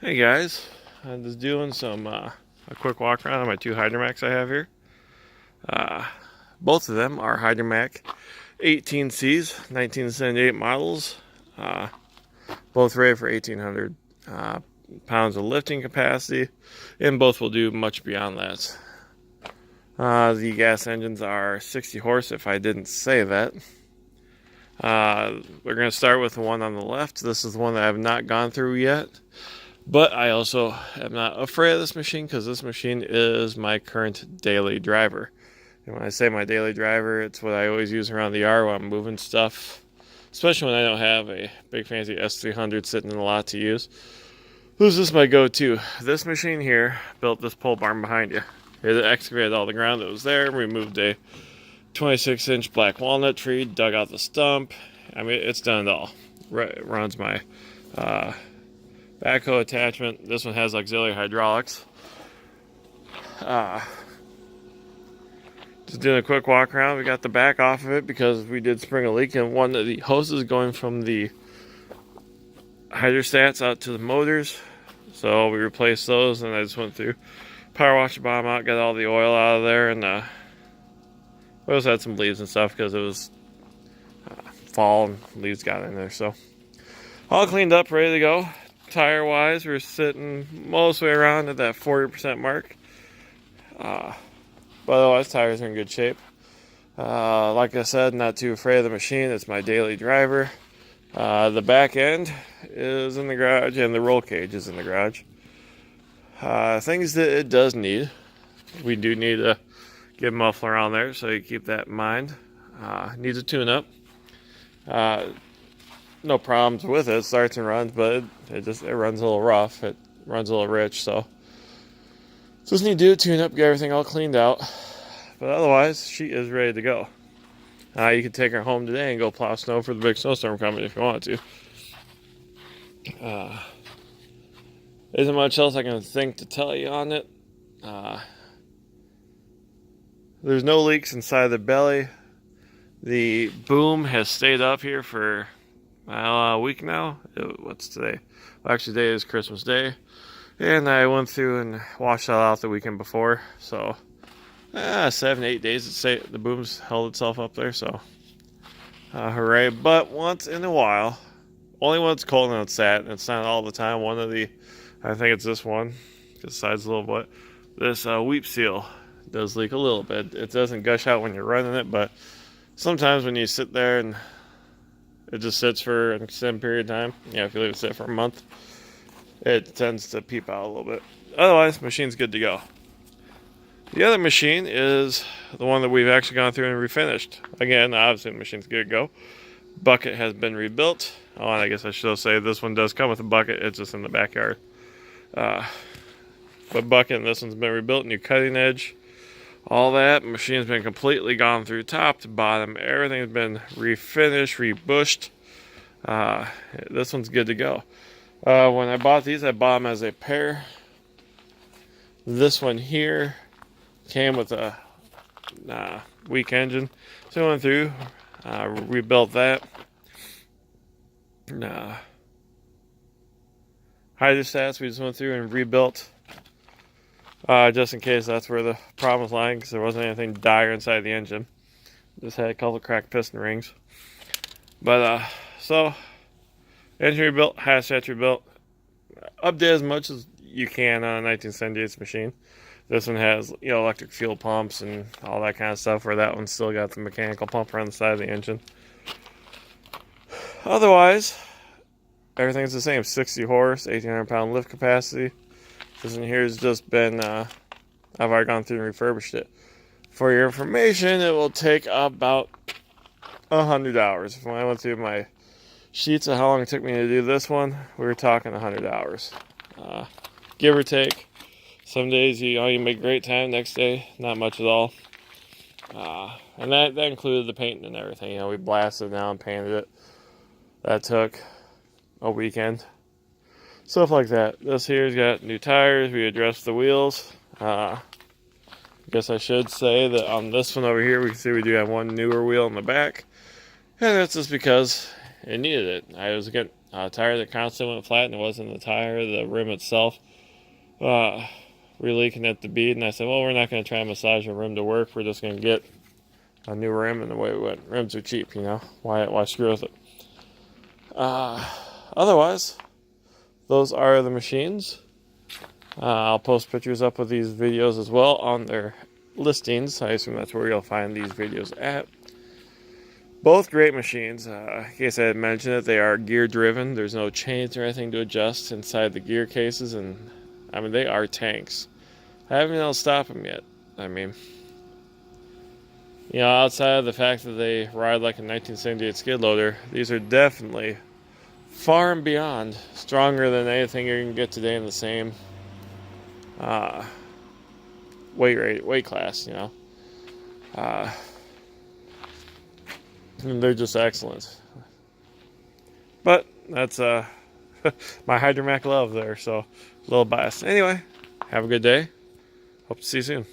Hey guys, I'm just doing a quick walk around on my two Hydra I have here. Uh, Both of them are Hydra 18Cs, 1978 models. Uh, both rated for 1,800 pounds of lifting capacity, and both will do much beyond that. The gas engines are 60 horse, if I didn't say that. We're going to start with the one on the left. This is the one that I have not gone through yet. But I also am not afraid of this machine because this machine is my current daily driver. And when I say my daily driver, it's what I always use around the yard when I'm moving stuff, especially when I don't have a big fancy S300 sitting in the lot to use. This is my go-to. This machine here built this pole barn behind you. It excavated all the ground that was there, removed a 26-inch black walnut tree, dug out the stump. I mean, it's done it all. It runs my backhoe attachment. This one has auxiliary hydraulics. Just doing a quick walk around. We got the back off of it because we did spring a leak in one of the hoses going from the hydrostats out to the motors. So we replaced those, and I just went through, power washed the bottom out, got all the oil out of there, and we also had some leaves and stuff because it was fall and leaves got in there. So all cleaned up, ready to go. Tire wise, we're sitting mostly around at that 40% mark. But otherwise, tires are in good shape. Like I said, not too afraid of the machine. It's my daily driver. The back end is in the garage, and the roll cage is in the garage. Things that it does need. We do need a good muffler on there, so you keep that in mind. Needs a tune-up. No problems with it. It starts and runs, but it runs a little rough. It runs a little rich, so just need to do a tune-up, get everything all cleaned out. But otherwise, she is ready to go. You can take her home today and go plow snow for the big snowstorm coming if you want to. Isn't much else I can think to tell you on it. There's no leaks inside the belly. The boom has stayed up here for a week now. What's today? Well, actually, today is Christmas Day. And I went through and washed that out the weekend before. So, 7-8 days the boom's held itself up there. So, hooray. But once in a while, only when it's cold and it's sat, and it's not all the time. I think it's this one, because the side's a little bit. This weep seal does leak a little bit. It doesn't gush out when you're running it, but sometimes when you sit there and it just sits for an extended period of time, if you leave it sit for a month, it tends to peep out a little bit. Otherwise, the machine's good to go. The other machine is the one that we've actually gone through and refinished. Again, obviously the machine's good to go. Bucket has been rebuilt. Oh, and I guess I should say this one does come with a bucket. It's just in the backyard. But bucket and this one's been rebuilt, new cutting edge. All that machine's been completely gone through top to bottom. Everything's been refinished, rebushed. This one's good to go. When I bought these, I bought them as a pair. This one here came with a weak engine, so I went through, rebuilt that. Hydrostats, we just went through and rebuilt. Just in case that's where the problem was lying, because there wasn't anything dire inside the engine. Just had a couple cracked piston rings. But, so, engine rebuilt, hydrostats rebuilt. Update as much as you can on a 1978 machine. This one has, electric fuel pumps and all that kind of stuff, where that one's still got the mechanical pump around the side of the engine. Otherwise, everything's the same. 60 horse, 1,800 pound lift capacity. This one here has just been, I've already gone through and refurbished it. For your information, it will take about 100 hours. When I went through my sheets of how long it took me to do this one, we were talking 100 hours. Give or take. Some days you make great time, next day, not much at all. And that included the painting and everything. We blasted it down, painted it. That took a weekend. Stuff like that. This here's got new tires. We addressed the wheels. I guess I should say that on this one over here, we can see we do have one newer wheel in the back. And that's just because it needed it. tire that constantly went flat, and it wasn't the tire, the rim itself. Re-leaking at the bead, and I said, well, we're not going to try and massage a rim to work. We're just going to get a new rim, and the way we went, rims are cheap, you know. Why screw with it? Otherwise, those are the machines. I'll post pictures up with these videos as well on their listings. I assume that's where you'll find these videos at. Both great machines. In case I had mentioned it, they are gear driven. There's no chains or anything to adjust inside the gear cases, and I mean, they are tanks. I haven't been able to stop them yet. I mean, you know, outside of the fact that they ride like a 1978 skid loader, these are definitely far and beyond stronger than anything you can get today in the same weight class, you know. And they're just excellent. But that's my Hydra love there, so a little biased. Anyway, have a good day. Hope to see you soon.